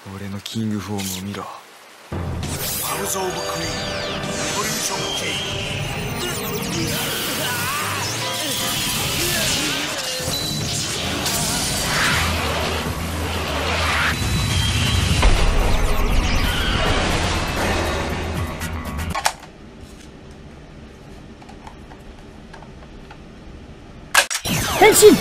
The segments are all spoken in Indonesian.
俺のキングフォームを見ろ。ハウス・オブ・クイーン、エボリューション・キー。Henshin!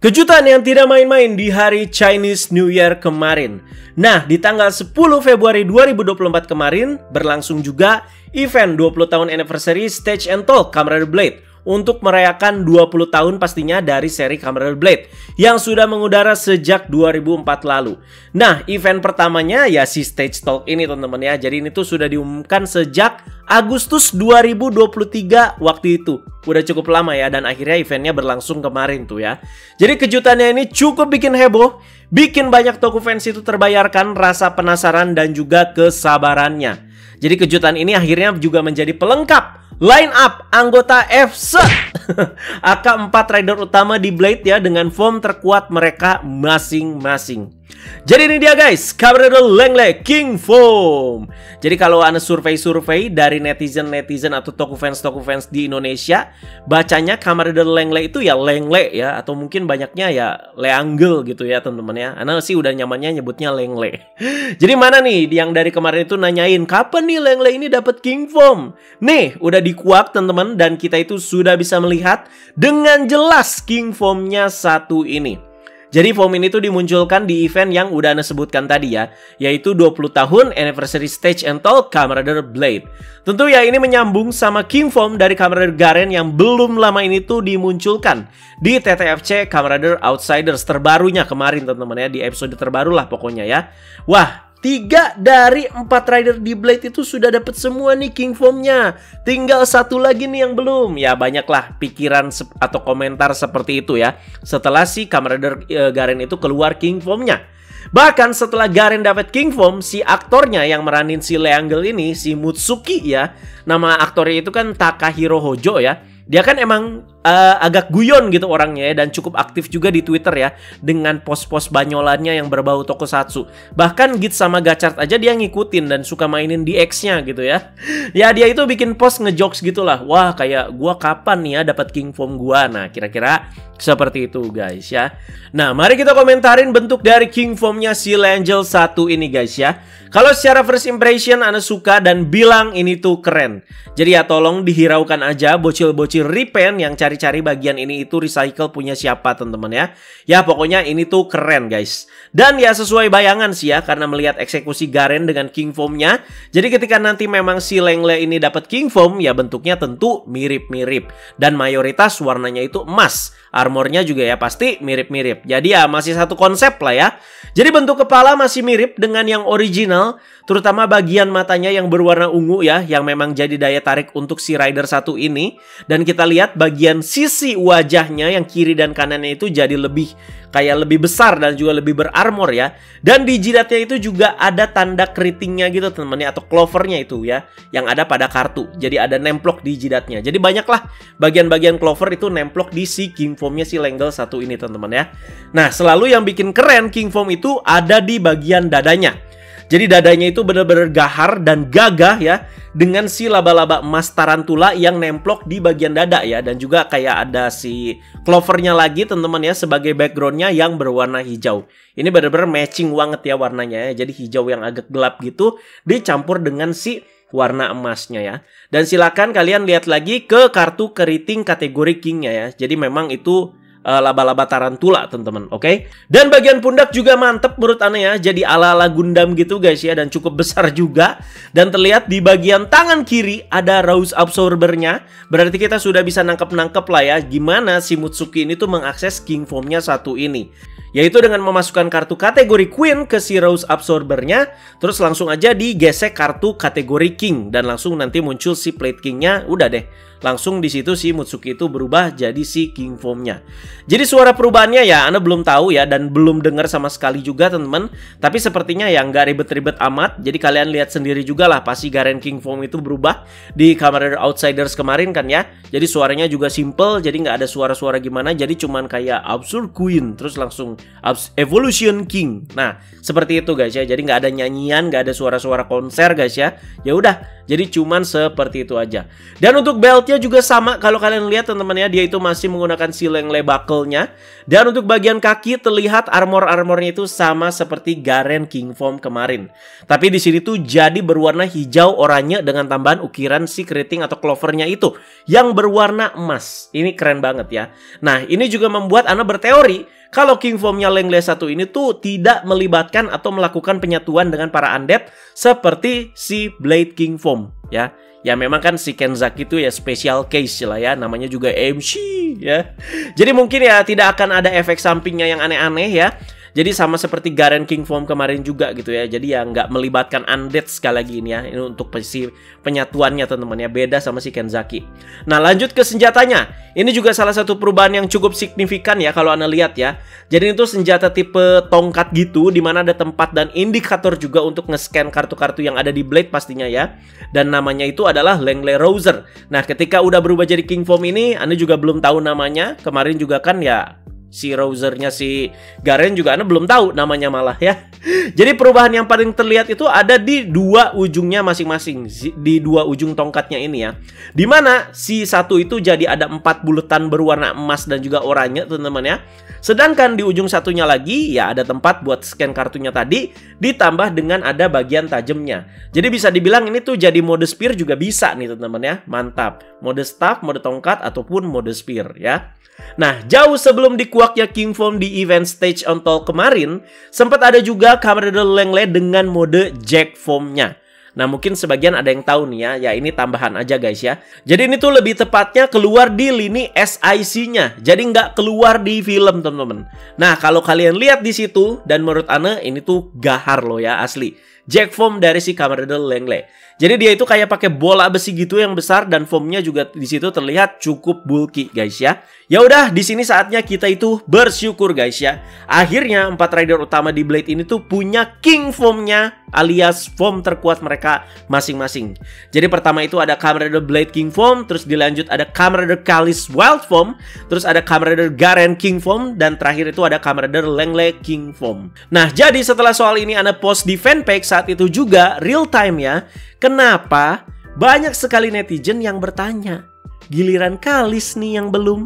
Kejutan yang tidak main-main di hari Chinese New Year kemarin. Nah, di tanggal 10 Februari 2024 kemarin berlangsung juga event 20 tahun anniversary Stage and Talk Kamen Rider Blade untuk merayakan 20 tahun pastinya dari seri Kamen Rider Blade yang sudah mengudara sejak 2004 lalu. Nah, event pertamanya ya si Stage Talk ini teman-teman ya. Jadi ini tuh sudah diumumkan sejak Agustus 2023 waktu itu. Udah cukup lama ya, dan akhirnya eventnya berlangsung kemarin tuh ya. Jadi kejutannya ini cukup bikin heboh, bikin banyak toku fans itu terbayarkan rasa penasaran dan juga kesabarannya. Jadi kejutan ini akhirnya juga menjadi pelengkap line up anggota FZ AK4 rider utama di Blade ya, dengan form terkuat mereka masing-masing. Jadi ini dia guys, Kamen Rider Langley King Form. Jadi kalau Anda survei-survei dari netizen-netizen atau toku fans di Indonesia, bacanya Kamen Rider Langley itu ya Langley ya, atau mungkin banyaknya ya Leangle gitu ya teman-teman ya. Anda sih udah nyamannya nyebutnya Langley. Jadi mana nih yang dari kemarin itu nanyain kapan nih Langley ini dapat King Form? Nih udah dikuak teman-teman, dan kita itu sudah bisa melihat dengan jelas King Formnya satu ini. Jadi form ini tuh dimunculkan di event yang udah Anda sebutkan tadi ya, yaitu 20 tahun anniversary Stage and Talk Kamen Rider Blade. Tentu ya ini menyambung sama King Form dari Kamen Rider Garen yang belum lama ini tuh dimunculkan di TTFC Kamen Rider Outsiders terbarunya kemarin teman-teman ya, di episode terbaru lah pokoknya ya. Wah, 3 dari 4 rider di Blade itu sudah dapat semua nih King Formnya. Tinggal satu lagi nih yang belum. Ya banyaklah pikiran atau komentar seperti itu ya, setelah si Kamen Rider Garen itu keluar King Formnya. Bahkan setelah Garen dapat King Form, si aktornya yang meranin si Leangle ini, si Mutsuki ya, nama aktornya itu kan Takahiro Hojo ya. Dia kan emang agak guyon gitu orangnya ya, dan cukup aktif juga di Twitter ya, dengan post-post banyolannya yang berbau tokusatsu. Bahkan Git sama Gachard aja dia ngikutin dan suka mainin di X-nya gitu ya. Ya dia itu bikin post ngejokes gitulah. Wah kayak gua kapan nih ya dapat King Form gua. Nah kira-kira seperti itu guys ya. Nah mari kita komentarin bentuk dari King Formnya si Langel satu ini guys ya. Kalau secara first impression Anda suka dan bilang ini tuh keren. Jadi ya tolong dihiraukan aja bocil-bocil repaint yang cari-cari bagian ini itu recycle punya siapa teman-teman ya. Ya pokoknya ini tuh keren guys. Dan ya sesuai bayangan sih ya, karena melihat eksekusi Garen dengan King Formnya. Jadi ketika nanti memang si Langley ini dapat King Form ya bentuknya tentu mirip-mirip. Dan mayoritas warnanya itu emas. Armornya juga ya pasti mirip-mirip. Jadi ya masih satu konsep lah ya. Jadi bentuk kepala masih mirip dengan yang original, terutama bagian matanya yang berwarna ungu ya, yang memang jadi daya tarik untuk si rider satu ini. Dan kita lihat bagian sisi wajahnya yang kiri dan kanannya itu jadi lebih kayak lebih besar dan juga lebih berarmor ya. Dan di jidatnya itu juga ada tanda keritingnya gitu teman-teman ya, atau clovernya itu ya, yang ada pada kartu. Jadi ada nemplok di jidatnya. Jadi banyaklah bagian-bagian clover itu nemplok di si King Formnya si Langle satu ini teman-teman ya. Nah selalu yang bikin keren King Form itu ada di bagian dadanya. Jadi dadanya itu benar-benar gahar dan gagah ya, dengan si laba-laba emas tarantula yang nemplok di bagian dada ya. Dan juga kayak ada si clovernya lagi teman-teman ya, sebagai backgroundnya yang berwarna hijau. Ini benar-benar matching banget ya warnanya ya. Jadi hijau yang agak gelap gitu dicampur dengan si warna emasnya ya. Dan silakan kalian lihat lagi ke kartu keriting kategori Kingnya ya. Jadi memang itu laba-laba tarantula teman-teman, oke? Dan bagian pundak juga mantep menurut Ana ya, jadi ala-ala Gundam gitu guys ya, dan cukup besar juga. Dan terlihat di bagian tangan kiri ada Rose Absorbernya. Berarti kita sudah bisa nangkep-nangkep lah ya gimana si Mutsuki ini tuh mengakses King Formnya satu ini, yaitu dengan memasukkan kartu kategori Queen ke si Rose Absorbernya, terus langsung aja digesek kartu kategori King, dan langsung nanti muncul si Plate Kingnya. Udah deh, langsung di situ si Mutsuki itu berubah jadi si King Foam-nya. Jadi suara perubahannya ya Anda belum tahu ya, dan belum dengar sama sekali juga teman-teman. Tapi sepertinya ya nggak ribet-ribet amat. Jadi kalian lihat sendiri juga lah pasti Garen King Foam itu berubah di Kamen Rider Outsiders kemarin kan ya. Jadi suaranya juga simple, jadi nggak ada suara-suara gimana. Jadi cuman kayak Absurd Queen, terus langsung Evolution King. Nah seperti itu guys ya. Jadi nggak ada nyanyian, nggak ada suara-suara konser guys ya. Ya udah, jadi cuman seperti itu aja. Dan untuk beltnya juga sama, kalau kalian lihat teman-teman ya, dia itu masih menggunakan si Langley buckle-nya. Dan untuk bagian kaki terlihat armor-armornya itu sama seperti Garen King Foam kemarin. Tapi di sini tuh jadi berwarna hijau oranye dengan tambahan ukiran si keriting atau clovernya itu yang berwarna emas. Ini keren banget ya. Nah, ini juga membuat Anda berteori kalau King Foam-nya Langley 1 ini tuh tidak melibatkan atau melakukan penyatuan dengan para undead seperti si Blade King Foam ya. Ya memang kan si Kenzaki itu ya special case lah ya, namanya juga MC ya. Jadi mungkin ya tidak akan ada efek sampingnya yang aneh-aneh ya. Jadi sama seperti Garen King Foam kemarin juga gitu ya. Jadi ya nggak melibatkan undead sekali lagi ini ya. Ini untuk si penyatuannya teman-teman ya. Beda sama si Kenzaki. Nah lanjut ke senjatanya. Ini juga salah satu perubahan yang cukup signifikan ya kalau Anda lihat ya. Jadi itu senjata tipe tongkat gitu, dimana ada tempat dan indikator juga untuk nge-scan kartu-kartu yang ada di blade pastinya ya. Dan namanya itu adalah Langley Rouser. Nah ketika udah berubah jadi King Foam ini, Anda juga belum tahu namanya. Kemarin juga kan ya si Rouser-nya si Garen juga Anda belum tahu namanya malah ya. Jadi perubahan yang paling terlihat itu ada di dua ujungnya masing-masing, di dua ujung tongkatnya ini ya. Dimana si satu itu jadi ada 4 bulatan berwarna emas dan juga oranye teman-teman ya. Sedangkan di ujung satunya lagi ya ada tempat buat scan kartunya tadi, ditambah dengan ada bagian tajamnya. Jadi bisa dibilang ini tuh jadi mode spear juga bisa nih teman-teman ya. Mantap. Mode staff, mode tongkat ataupun mode spear ya. Nah, jauh sebelum dikuaknya King Foam di event Stage on Talk kemarin, sempat ada juga Kamen Rider Langley dengan mode Jack Foam-nya. Nah, mungkin sebagian ada yang tahu nih ya ini tambahan aja guys ya. Jadi ini tuh lebih tepatnya keluar di lini SIC-nya. Jadi nggak keluar di film teman-teman. Nah, kalau kalian lihat di situ, dan menurut Ana ini tuh gahar loh ya asli. Jack Foam dari si Kamen Rider Langley. Jadi dia itu kayak pakai bola besi gitu yang besar, dan foamnya juga di situ terlihat cukup bulky guys ya. Ya udah, di sini saatnya kita itu bersyukur guys ya. Akhirnya 4 rider utama di Blade ini tuh punya King Foam-nya alias foam terkuat mereka masing-masing. Jadi pertama itu ada Kamen Rider Blade King Foam, terus dilanjut ada Kamen Rider Callis Wild Foam, terus ada Kamen Rider Garen King Foam, dan terakhir itu ada Kamen Rider Langley King Foam. Nah, jadi setelah soal ini Anda post di fanpage saat itu juga real time ya. Kenapa banyak sekali netizen yang bertanya, giliran Callis nih yang belum?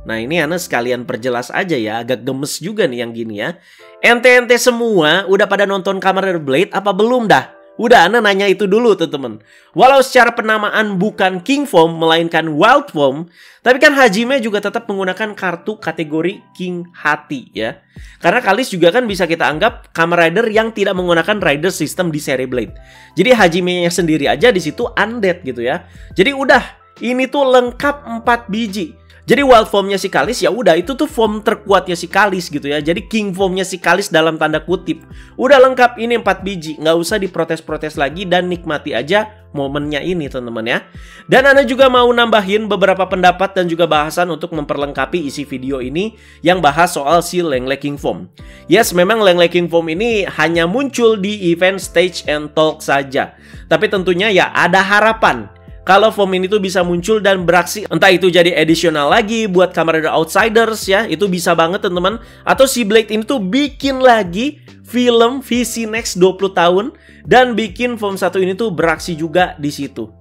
Nah ini Ana sekalian perjelas aja ya, agak gemes juga nih yang gini ya. Ente-ente semua udah pada nonton Kamen Rider Blade apa belum dah? Udah, Ana nanya itu dulu teman-teman. Walau secara penamaan bukan King Foam melainkan Wild Foam, tapi kan Hajime juga tetap menggunakan kartu kategori King Hati ya. Karena Callis juga kan bisa kita anggap Kamen Rider yang tidak menggunakan rider system di seri Blade. Jadi Hajime-nya sendiri aja di situ undead gitu ya. Jadi udah, ini tuh lengkap 4 biji. Jadi wild foam-nya si Callis ya udah itu tuh foam terkuatnya si Callis gitu ya. Jadi King Foam-nya si Callis dalam tanda kutip. Udah lengkap ini 4 biji, nggak usah diprotes-protes lagi dan nikmati aja momennya ini teman-teman ya. Dan Ana juga mau nambahin beberapa pendapat dan juga bahasan untuk memperlengkapi isi video ini yang bahas soal si Langley King Foam. Yes, memang Langley King Foam ini hanya muncul di event Stage and Talk saja. Tapi tentunya ya ada harapan kalau foam ini tuh bisa muncul dan beraksi, entah itu jadi additional lagi buat Kamen Rider Outsiders ya, itu bisa banget teman-teman. Atau si Blade ini tuh bikin lagi film visi next 20 tahun dan bikin foam 1 ini tuh beraksi juga di situ.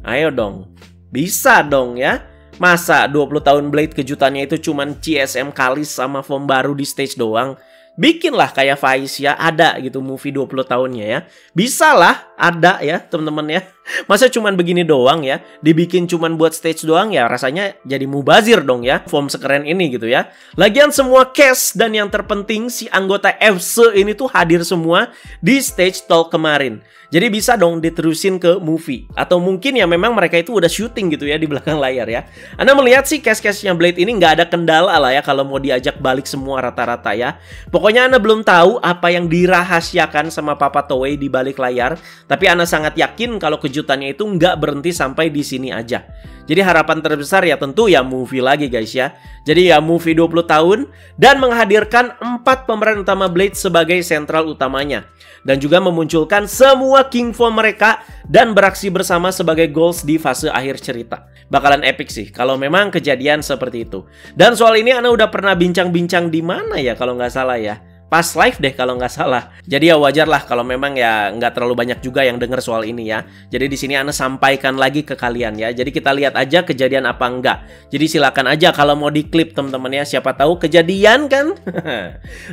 Ayo dong, bisa dong ya. Masa 20 tahun Blade kejutannya itu cuman CSM Callis sama foam baru di stage doang? Bikinlah kayak Vice ya, ada gitu movie 20 tahunnya ya. Bisa lah, ada ya teman-teman ya. Masa cuman begini doang ya, dibikin cuman buat stage doang ya, rasanya jadi mubazir dong ya, foam sekeren ini gitu ya. Lagian semua cast dan yang terpenting si anggota FC ini tuh hadir semua di stage talk kemarin. Jadi bisa dong diterusin ke movie. Atau mungkin ya memang mereka itu udah syuting gitu ya di belakang layar ya. Anda melihat sih cast-castnya Blade ini nggak ada kendala lah ya kalau mau diajak balik semua rata-rata ya. Pokoknya Pokoknya Ana belum tahu apa yang dirahasiakan sama Papa Toei di balik layar, tapi Ana sangat yakin kalau kejutannya itu nggak berhenti sampai di sini aja. Jadi harapan terbesar ya tentu ya movie lagi guys ya. Jadi ya movie 20 tahun dan menghadirkan 4 pemeran utama Blade sebagai sentral utamanya. Dan juga memunculkan semua King Form mereka dan beraksi bersama sebagai goals di fase akhir cerita. Bakalan epic sih kalau memang kejadian seperti itu. Dan soal ini Ana udah pernah bincang-bincang di mana ya kalau nggak salah ya. Pas live deh kalau nggak salah. Jadi ya wajar lah kalau memang ya nggak terlalu banyak juga yang denger soal ini ya. Jadi di sini Ana sampaikan lagi ke kalian ya. Jadi kita lihat aja kejadian apa enggak. Jadi silakan aja kalau mau diklip teman-teman ya. Siapa tahu kejadian kan.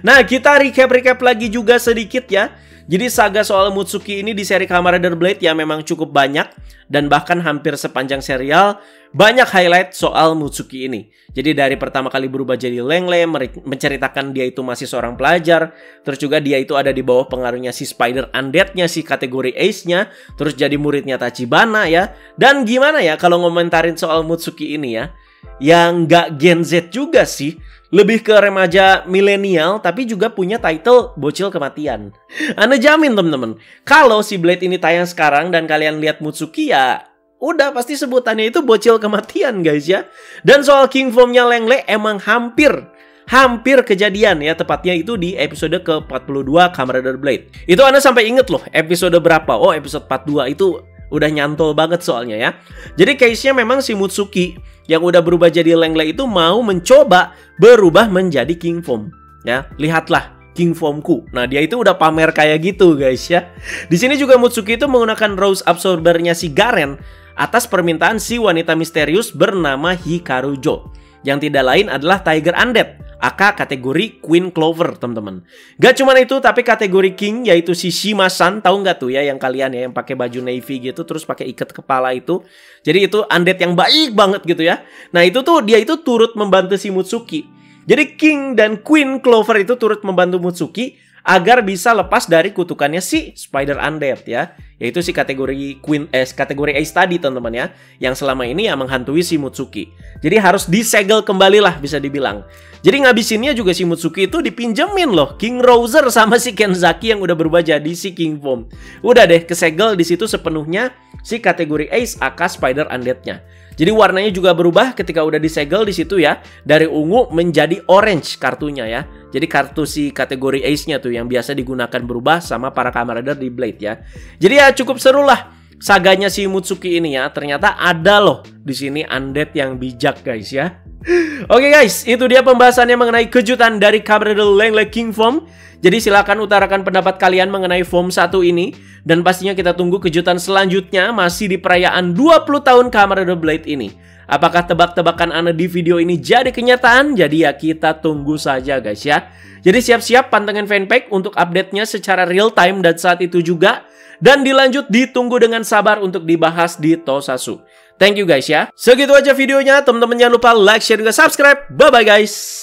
Nah kita recap lagi juga sedikit ya. Jadi saga soal Mutsuki ini di seri Kamen Rider Blade ya memang cukup banyak. Dan bahkan hampir sepanjang serial banyak highlight soal Mutsuki ini. Jadi dari pertama kali berubah jadi Lengle, menceritakan dia itu masih seorang pelajar. Terus juga dia itu ada di bawah pengaruhnya si Spider Undead-nya, si kategori Ace-nya. Terus jadi muridnya Tachibana ya. Dan gimana ya kalau ngomentarin soal Mutsuki ini ya. Yang nggak Gen Z juga sih. Lebih ke remaja milenial tapi juga punya title bocil kematian. Anda jamin temen-temen, kalau si Blade ini tayang sekarang dan kalian lihat Mutsuki ya udah pasti sebutannya itu bocil kematian guys ya. Dan soal King Form-nya Lengle emang hampir kejadian ya, tepatnya itu di episode ke-42 Kamen Rider Blade. Itu Anda sampai inget loh episode berapa? Oh episode 42 itu udah nyantol banget soalnya ya. Jadi case-nya memang si Mutsuki yang udah berubah jadi Lengle itu mau mencoba berubah menjadi King Form ya. Lihatlah King Formku. Nah, dia itu udah pamer kayak gitu guys ya. Di sini juga Mutsuki itu menggunakan Rose Absorber-nya si Garen atas permintaan si wanita misterius bernama Hikaru Jo. Yang tidak lain adalah Tiger Undead, aka kategori Queen Clover, teman-teman. Gak cuma itu, tapi kategori King yaitu si Shima-san, tahu nggak tuh ya yang kalian ya yang pakai baju navy gitu terus pakai ikat kepala itu. Jadi itu undead yang baik banget gitu ya. Nah, itu tuh dia itu turut membantu si Mutsuki. Jadi King dan Queen Clover itu turut membantu Mutsuki agar bisa lepas dari kutukannya si Spider Undead ya. Yaitu si kategori kategori Ace tadi teman-teman ya. Yang selama ini ya menghantui si Mutsuki. Jadi harus disegel kembali lah bisa dibilang. Jadi ngabisinnya juga si Mutsuki itu dipinjemin loh King Roser sama si Kenzaki yang udah berubah jadi si King Form. Udah deh kesegel di situ sepenuhnya si kategori Ace aka Spider Undead-nya. Jadi warnanya juga berubah ketika udah disegel di situ ya. Dari ungu menjadi orange kartunya ya. Jadi kartu si kategori Ace-nya tuh yang biasa digunakan berubah sama para Kamen Rider di Blade ya. Jadi ya cukup seru lah saganya si Mutsuki ini ya. Ternyata ada loh di sini undead yang bijak guys ya. Oke guys, itu dia pembahasannya mengenai kejutan dari Kamen Rider Lengle King Form. Jadi silakan utarakan pendapat kalian mengenai Form 1 ini. Dan pastinya kita tunggu kejutan selanjutnya masih di perayaan 20 tahun Kamen Rider Blade ini. Apakah tebak-tebakan Ana di video ini jadi kenyataan? Jadi ya kita tunggu saja guys ya. Jadi siap-siap pantengin fanpage untuk update-nya secara real time dan saat itu juga. Dan dilanjut ditunggu dengan sabar untuk dibahas di Tosasu. Thank you guys ya. Segitu aja videonya. Teman-teman jangan lupa like, share, juga subscribe. Bye-bye guys.